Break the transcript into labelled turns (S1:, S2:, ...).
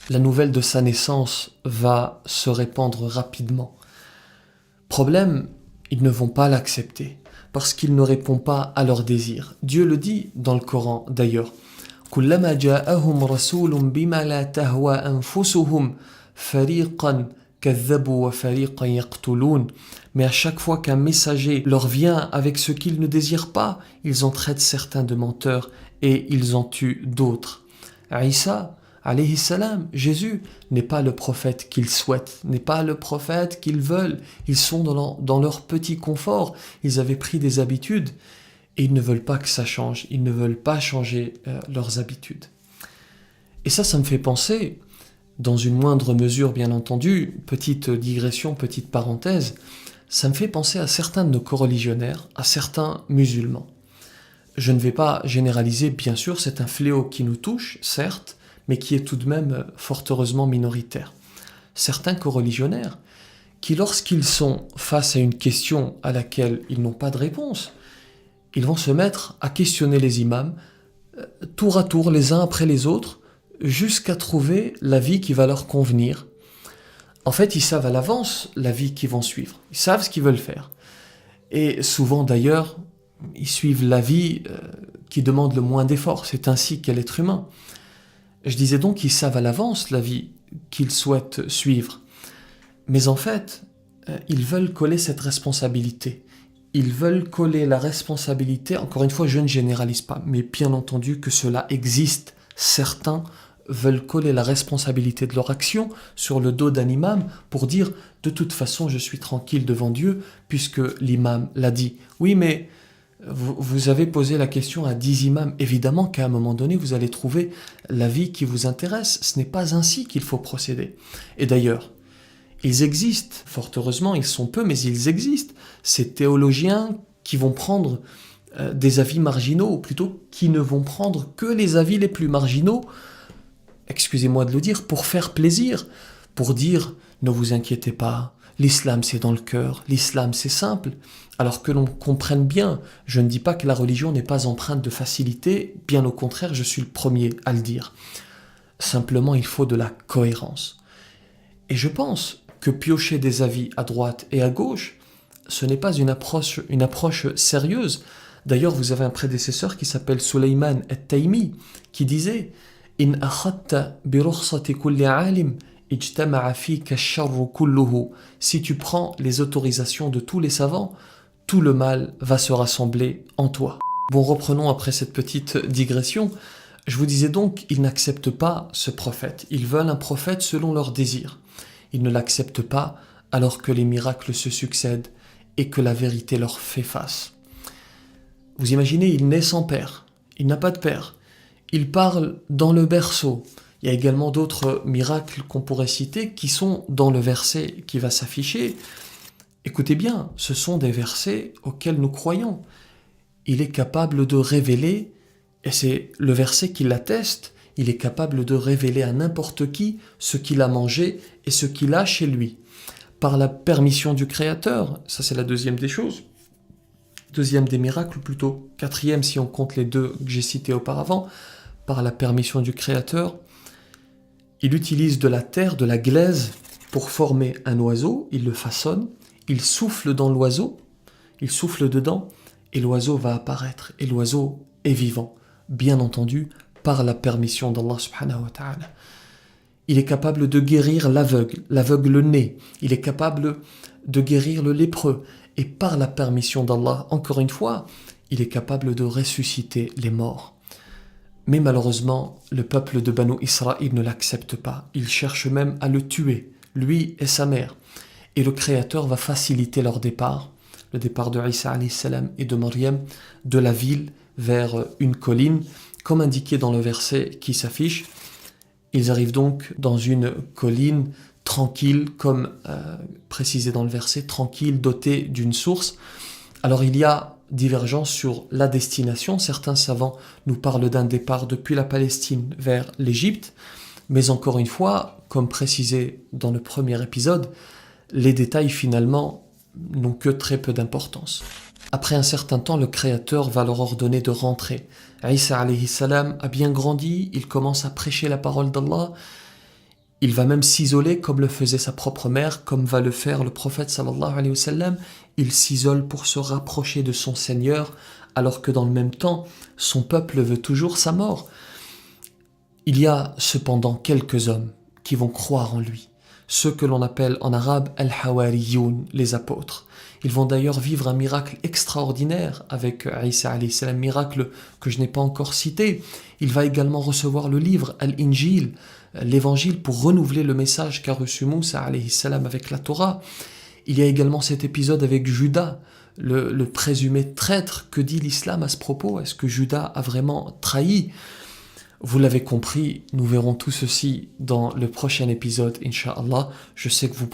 S1: La nouvelle de sa naissance va se répandre rapidement. Problème, ils ne vont pas l'accepter parce qu'il ne répond pas à leurs désirs. Dieu le dit dans le Coran d'ailleurs. كلما جاءهم رسول بما لا تهوى أنفسهم فريقا كذبوا وفريقا يقتلون. Mais à chaque fois qu'un messager leur vient avec ce qu'ils ne désirent pas, ils en traitent certains de menteurs et ils en tuent d'autres. Isa, alayhi salam, Jésus, n'est pas le prophète qu'ils souhaitent, n'est pas le prophète qu'ils veulent. Ils sont dans leur petit confort. Ils avaient pris des habitudes et ils ne veulent pas que ça change. Ils ne veulent pas changer leurs habitudes. Et ça me fait penser, dans une moindre mesure bien entendu, petite digression, petite parenthèse, ça me fait penser à certains de nos coreligionnaires, à certains musulmans. Je ne vais pas généraliser, bien sûr, c'est un fléau qui nous touche, certes, mais qui est tout de même fort heureusement minoritaire. Certains coreligionnaires qui, lorsqu'ils sont face à une question à laquelle ils n'ont pas de réponse, ils vont se mettre à questionner les imams, tour à tour, les uns après les autres, jusqu'à trouver la vie qui va leur convenir. En fait, ils savent à l'avance la vie qu'ils vont suivre. Ils savent ce qu'ils veulent faire. Et souvent d'ailleurs, ils suivent la vie qui demande le moins d'efforts. C'est ainsi qu'est l'être humain. Je disais donc qu'ils savent à l'avance la vie qu'ils souhaitent suivre. Mais en fait, ils veulent coller cette responsabilité. Ils veulent coller la responsabilité, encore une fois, je ne généralise pas, mais bien entendu que cela existe. Certains veulent coller la responsabilité de leur action sur le dos d'un imam pour dire « de toute façon, je suis tranquille devant Dieu puisque l'imam l'a dit ». Oui, mais vous avez posé la question à 10 imams. Évidemment qu'à un moment donné, vous allez trouver la vie qui vous intéresse. Ce n'est pas ainsi qu'il faut procéder. Et d'ailleurs, ils existent, fort heureusement, ils sont peu, mais ils existent. Ces théologiens qui vont prendre des avis marginaux, ou plutôt qui ne vont prendre que les avis les plus marginaux, excusez-moi de le dire, pour faire plaisir, pour dire « ne vous inquiétez pas, l'islam c'est dans le cœur, l'islam c'est simple ». Alors que l'on comprenne bien, je ne dis pas que la religion n'est pas empreinte de facilité, bien au contraire, je suis le premier à le dire. Simplement, il faut de la cohérence. Et je pense que piocher des avis à droite et à gauche, ce n'est pas une approche sérieuse. D'ailleurs, vous avez un prédécesseur qui s'appelle Suleyman at-Taymi, qui disait « In akhadta bi rukhsati kulli alim, ijtama'a fika ash-sharru kulluhu » Si tu prends les autorisations de tous les savants, tout le mal va se rassembler en toi. Bon, reprenons après cette petite digression. Je vous disais donc, ils n'acceptent pas ce prophète. Ils veulent un prophète selon leurs désirs. Ils ne l'acceptent pas alors que les miracles se succèdent et que la vérité leur fait face. Vous imaginez, il naît sans père. Il n'a pas de père. Il parle dans le berceau. Il y a également d'autres miracles qu'on pourrait citer qui sont dans le verset qui va s'afficher. Écoutez bien, ce sont des versets auxquels nous croyons. Il est capable de révéler, et c'est le verset qui l'atteste, il est capable de révéler à n'importe qui ce qu'il a mangé et ce qu'il a chez lui. Par la permission du Créateur, ça c'est la deuxième des choses, deuxième des miracles, ou plutôt quatrième si on compte les deux que j'ai cités auparavant, par la permission du Créateur, il utilise de la terre, de la glaise, pour former un oiseau, il le façonne, il souffle dans l'oiseau, il souffle dedans, et l'oiseau va apparaître. Et l'oiseau est vivant, bien entendu, par la permission d'Allah subhanahu wa ta'ala. Il est capable de guérir l'aveugle-né. Il est capable de guérir le lépreux. Et par la permission d'Allah, encore une fois, il est capable de ressusciter les morts. Mais malheureusement, le peuple de Banu Israël ne l'accepte pas. Il cherche même à le tuer, lui et sa mère. Et le Créateur va faciliter leur départ, le départ de Isa alayhi salam et de Maryam, de la ville vers une colline, comme indiqué dans le verset qui s'affiche. Ils arrivent donc dans une colline tranquille, comme précisé dans le verset, tranquille, dotée d'une source. Alors il y a divergence sur la destination. Certains savants nous parlent d'un départ depuis la Palestine vers l'Égypte, mais encore une fois, comme précisé dans le premier épisode, les détails finalement n'ont que très peu d'importance. Après un certain temps, le Créateur va leur ordonner de rentrer. Isa alayhi salam a bien grandi, il commence à prêcher la parole d'Allah. Il va même s'isoler comme le faisait sa propre mère, comme va le faire le prophète sallallahu alayhi wa sallam. Il s'isole pour se rapprocher de son Seigneur, alors que dans le même temps, son peuple veut toujours sa mort. Il y a cependant quelques hommes qui vont croire en lui, ceux que l'on appelle en arabe al-Hawariyoun, les apôtres. Ils vont d'ailleurs vivre un miracle extraordinaire avec Isa alayhi salam, miracle que je n'ai pas encore cité. Il va également recevoir le livre Al-Injil, l'évangile, pour renouveler le message qu'a reçu Moussa alayhi salam avec la Torah. Il y a également cet épisode avec Judas, le présumé traître. Que dit l'islam à ce propos? Est-ce que Judas a vraiment trahi? Vous l'avez compris, nous verrons tout ceci dans le prochain épisode, Inch'Allah. Je sais que vous